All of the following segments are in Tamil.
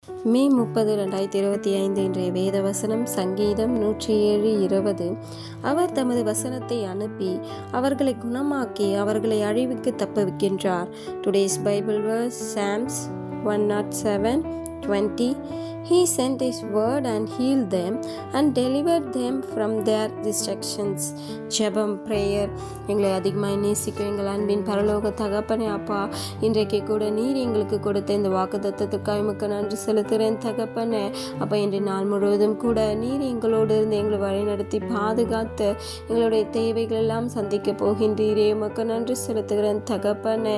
மே 30, 2025 இன்றைய வேத வசனம் சங்கீதம் 107:20. அவர் தமது வசனத்தை அனுப்பி அவர்களை குணமாக்கி அவர்களை அழிவுக்கு தப்புவிக்கின்றார். Today's Bible verse Psalms 107:20. He sent his word and healed them and delivered them from their destructions. ஜெபம் பிரேயர். எங்களை அதிகமாக நேசிக்கும் எங்கள் அன்பின் பரலோக தகப்பனே அப்பா, இன்றைக்கு கூட நீர் எங்களுக்கு கொடுத்த இந்த வாக்குத்தத்தத்துக்காக உமக்கு நன்றி செலுத்துகிறேன் தகப்பனே. அப்போ இன்றைய நாள் முழுவதும் கூட நீர் எங்களோடு இருந்து எங்களை வழிநடத்தி பாதுகாத்து எங்களுடைய தேவைகள் எல்லாம் சந்திக்க போகின்றீரே, உமக்கு நன்றி செலுத்துகிறேன் தகப்பனே.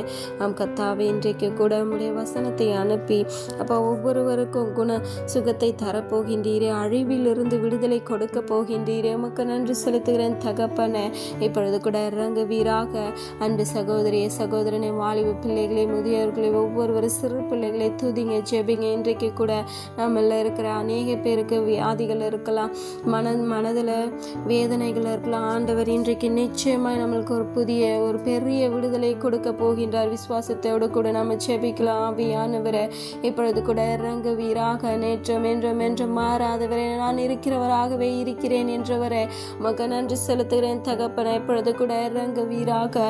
கர்த்தாவே, இன்றைக்கு கூட உம்முடைய வசனத்தை அனுப்பி அப்போ ஒவ்வொருவருக்கும் சுகத்தை தரப்போகின்றீரே, அழிவிலிருந்து விடுதலை கொடுக்க போகின்றீரே, உமக்கு நன்றி செலுத்துகிறேன் தகப்பனே. இப்பொழுது கூட இறங்குவீராக. அன்பு சகோதரிய சகோதரனை, வாலிப பிள்ளைகளை, முதியோர்களை, ஒவ்வொரு சிறு பிள்ளைகளை துதிங்க, ஜெபிங்க. இன்றைக்கு கூட நம்மள இருக்கிற அநேக பேருக்கு வியாதிகள் இருக்கலாம், மனதில் வேதனைகள் இருக்கலாம். ஆண்டவர் இன்றைக்கு நிச்சயமாய் நம்மளுக்கு ஒரு பெரிய விடுதலை கொடுக்க போகின்றார். விசுவாசத்தோடு கூட நம்ம ஜெபிக்கலாம். ஆவியானவரே, இப்பொழுது கூட இறங்குவீராக. நேற்றும் என்றும் மாறாதவரே, நான் இருக்கிறவராகவே இருக்கிறேன் என்றவரே, உமக்கு நன்றி செலுத்துகிறேன் தகப்பனே. இப்பொழுது கூட இறங்குவீராக.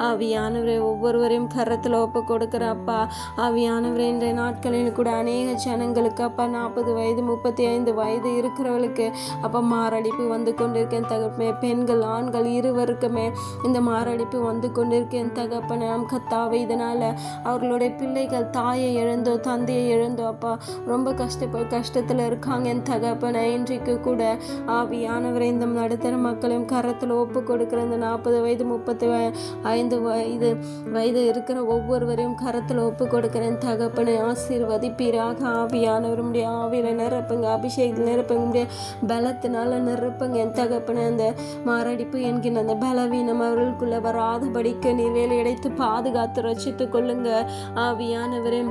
ஆவியானவரே, ஒவ்வொருவரையும் கரத்தில் ஒப்பு கொடுக்கிற அப்பா. ஆவியானவரே, இந்த நாட்களில் கூட அநேக ஜனங்களுக்கு அப்பா 40 வயது 35 வயது இருக்கிறவர்களுக்கு அப்பா மாரடைப்பு வந்து கொண்டிருக்கேன் தகப்பனே. பெண்கள் ஆண்கள் இருவருக்குமே இந்த மாரடைப்பு வந்து கொண்டிருக்கேன் தகப்பனே. கர்த்தாவே, இதனால் அவர்களுடைய பிள்ளைகள் தாயை இழந்தோ தந்தையை இழந்தோ அப்பா ரொம்ப கஷ்டத்தில் இருக்காங்க என் தகப்பனை. இன்றைக்கு கூட ஆவியானவரை இந்த நடுத்தர மக்களையும் கரத்தில் ஒப்பு கொடுக்கிற இந்த 40 வயது 35 வயது இருக்கிற ஒவ்வொருவரையும் கரத்தில் ஒப்பு கொடுக்கிறேன் தகப்பனை. ஆசீர்வதிப்பீராக. ஆவியானவருடைய ஆவியில நிரப்புங்க, அபிஷேகத்தில் நிரப்புங்க, பலத்தினால நிரப்புங்க என் தகப்பனை. அந்த மாரடைப்பு என்கிற அந்த பலவீனம் அவர்களுக்குள்ள வராதபடிக்கு நீர் வேலை அடைத்து பாதுகாத்து ரட்சித்து கொள்ளுங்க ஆவியானவரே.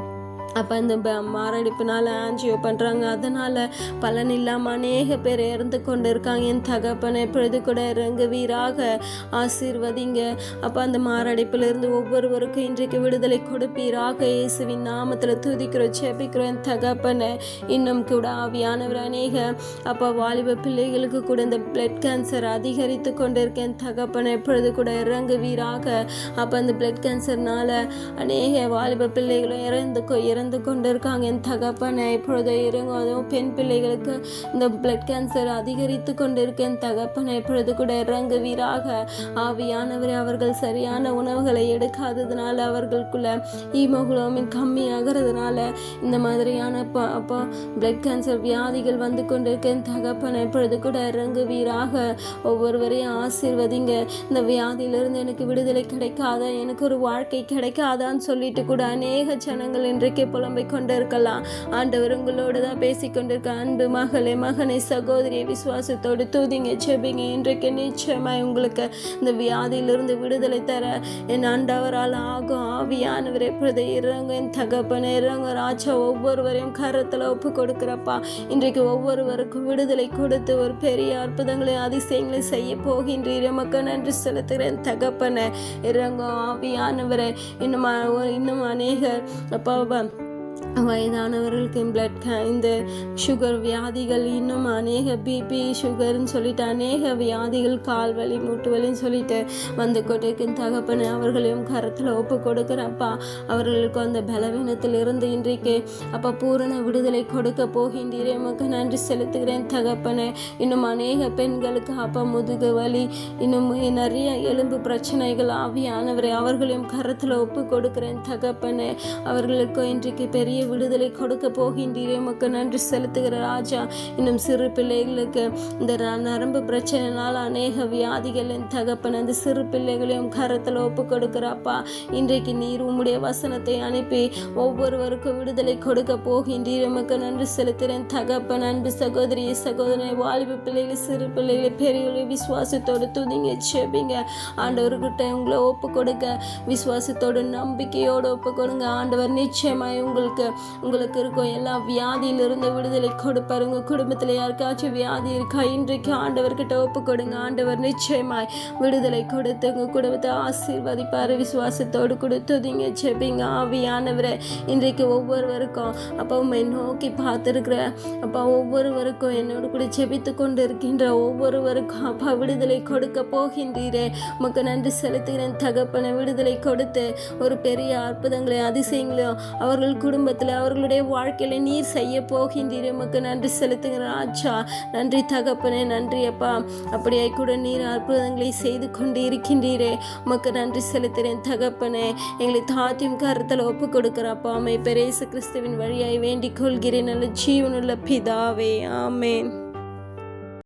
அப்போ இந்த மாரடைப்புனால ஆஞ்சியோ பண்ணுறாங்க, அதனால் பலன் இல்லாமல் அநேக பேர் இறந்து கொண்டு இருக்காங்க என் தகப்பனை. இப்பொழுது கூட இறங்குவீராக. ஆசீர்வதிங்க அப்போ அந்த மாரடைப்பிலிருந்து ஒவ்வொருவருக்கும் இன்றைக்கு விடுதலை கொடுப்பீராக. இயேசுவின் நாமத்தில் துதிக்கிறோம், செபிக்கிறோம் என் தகப்பனை. இன்னும் கூட ஆவியானவர் அநேக அப்போ வாலிப பிள்ளைகளுக்கு கூட இந்த பிளட் கேன்சர் அதிகரித்து கொண்டு இருக்கேன் தகப்பனை. இப்பொழுது கூட இறங்குவீராக. அப்போ அந்த பிளட் கேன்சர்னால அநேக வாலிப பிள்ளைகளும் இறந்து கொண்டு இருக்காங்க என் தகப்பனை. இப்பொழுது இறங்கும். அதுவும் பெண் பிள்ளைகளுக்கு இந்த பிளட் கேன்சர் அதிகரித்து கொண்டு இருக்கேன் தகப்பனை. இப்பொழுது கூட இறங்குவீராக. ஆவியானவரே, அவர்கள் சரியான உணவுகளை எடுக்காததுனால அவர்களுக்குள்ள ஹீமோகுளோபின் கம்மி ஆகிறதுனால இந்த மாதிரியான அப்போ பிளட் கேன்சர் வியாதிகள் வந்து கொண்டு இருக்கேன் தகப்பனை. இப்பொழுது கூட இறங்குவீராக. ஒவ்வொருவரையும் ஆசீர்வதிங்க. இந்த வியாதியிலிருந்து எனக்கு விடுதலை கிடைக்காதா, எனக்கு ஒரு வாழ்க்கை கிடைக்காதான்னு சொல்லிட்டு கூட அநேக ஜனங்கள் இன்றைக்கு புலம்பிக் கொண்டு இருக்கலாம். ஆண்டவர் உங்களோடு தான் பேசிக்கொண்டிருக்க. அன்பு மகளே, மகனை, சகோதரியை விசுவாசத்தோடு தூதிங்க, செபிங்க. இன்றைக்கு நிச்சயமாய் உங்களுக்கு இந்த வியாதியிலிருந்து விடுதலை தர என் ஆண்டவரால் ஆகும். ஆவியானவரே, இப்பொழுது இறங்க என் தகப்பனை, இறங்க ராஜா. ஒவ்வொருவரையும் கரத்தில் ஒப்பு கொடுக்கிறப்பா. இன்றைக்கு ஒவ்வொருவருக்கும் விடுதலை கொடுத்து ஒரு பெரிய அற்புதங்களை அதிசயங்களை செய்ய போகின்றீர். எமக்கு நன்றி செலுத்துகிறேன் தகப்பனை. இறங்க ஆவியானவரே. இன்னும் அநேக அப்பா வயதானவர்களுக்கு இந்த சுகர் வியாதிகள், இன்னும் அநேக பிபி சுகர்னு சொல்லிட்டு அநேக வியாதிகள், கால் வலி மூட்டு வலின்னு சொல்லிட்டு வந்து கொண்டிருக்கும் தகப்பனை. அவர்களையும் கரத்தில் ஒப்பு கொடுக்குறப்பா. அவர்களுக்கு அந்த பலவீனத்தில் இருந்து இன்றைக்கு அப்போ பூரண விடுதலை கொடுக்க போகின்றீரே, உமக்கு நன்றி செலுத்துகிறேன் தகப்பனை. இன்னும் அநேக பெண்களுக்கு அப்போ முதுகு வலி, இன்னும் நிறைய எலும்பு பிரச்சனைகள், ஆவியானவரை அவர்களையும் கரத்தில் ஒப்பு கொடுக்கிறேன் தகப்பனை. அவர்களுக்கு இன்றைக்கு பெரிய விடுதலை கொடுக்க போகின்றீரே, உமக்கு நன்றி செலுத்துகிற ராஜா. இன்னும் சிறு பிள்ளைகளுக்கு இந்த நரம்பு பிரச்சனைனால அநேக வியாதிகள் என் தகப்பன். அந்த சிறு பிள்ளைகளையும் கரத்தில் ஒப்பு கொடுக்கிறப்பா. இன்றைக்கு நீர் உம்முடைய வசனத்தை அனுப்பி ஒவ்வொருவருக்கும் விடுதலை கொடுக்க போகின்றீர், உமக்கு நன்றி செலுத்துகிறேன் தகப்பன். அன்பு சகோதரியை சகோதரனை, வாலிப பிள்ளைகளை, சிறு பிள்ளைகளை, பெரியவர்களை விசுவாசத்தோடு துதிங்க, செபிங்க. ஆண்டவர்கிட்ட உங்களை ஒப்பு கொடுக்க விசுவாசத்தோடு நம்பிக்கையோடு ஒப்பு கொடுங்க. ஆண்டவர் நிச்சயமாய் உங்களுக்கு உங்களுக்கு இருக்கும் எல்லா வியாதியிலிருந்து விடுதலை கொடுப்பாரு. உங்கள் குடும்பத்தில் யாருக்காச்சும் வியாதி இருக்கா, இன்றைக்கு ஆண்டவர்கிட்ட ஒப்பு கொடுங்க. ஆண்டவர் நிச்சயமாய் விடுதலை கொடுத்து உங்கள் குடும்பத்தை ஆசீர்வதிப்பார். விசுவாசத்தோடு கொடுத்துதிங்க, செபிங்க. ஆவியானவரை இன்றைக்கு ஒவ்வொருவருக்கும் அப்பா உண்மை நோக்கி பார்த்துருக்குற அப்பா ஒவ்வொருவருக்கும் என்னோடு கூட செபித்து கொண்டு இருக்கின்ற ஒவ்வொருவருக்கும் அப்பா விடுதலை கொடுக்க போகின்றீரே. உமக்கு நன்றி செலுத்துகிறேன் தகப்பனை. விடுதலை கொடுத்து ஒரு பெரிய அற்புதங்களை அதிசயங்களையும் அவர்கள் குடும்பத்தில் அவர்களுடைய வாழ்க்கையில நீர் செய்ய போகின்றீரே. உமக்கு நன்றி செலுத்துகிறேன் ஆச்சா. நன்றி தகப்பனே, நன்றி அப்பா. அப்படியே கூட நீர் அற்புதங்களை செய்து கொண்டு இருக்கின்றீரே. உமக்கு நன்றி செலுத்துகிறேன் தகப்பனே. எங்களை தாத்தியும் கருத்தில் ஒப்பு கொடுக்கிறப்பா. அம்மை பெரிய கிறிஸ்துவின் வழியாய் வேண்டிக் கொள்கிறேன் நல்ல ஜீவனுள்ள பிதாவே. ஆமேன்.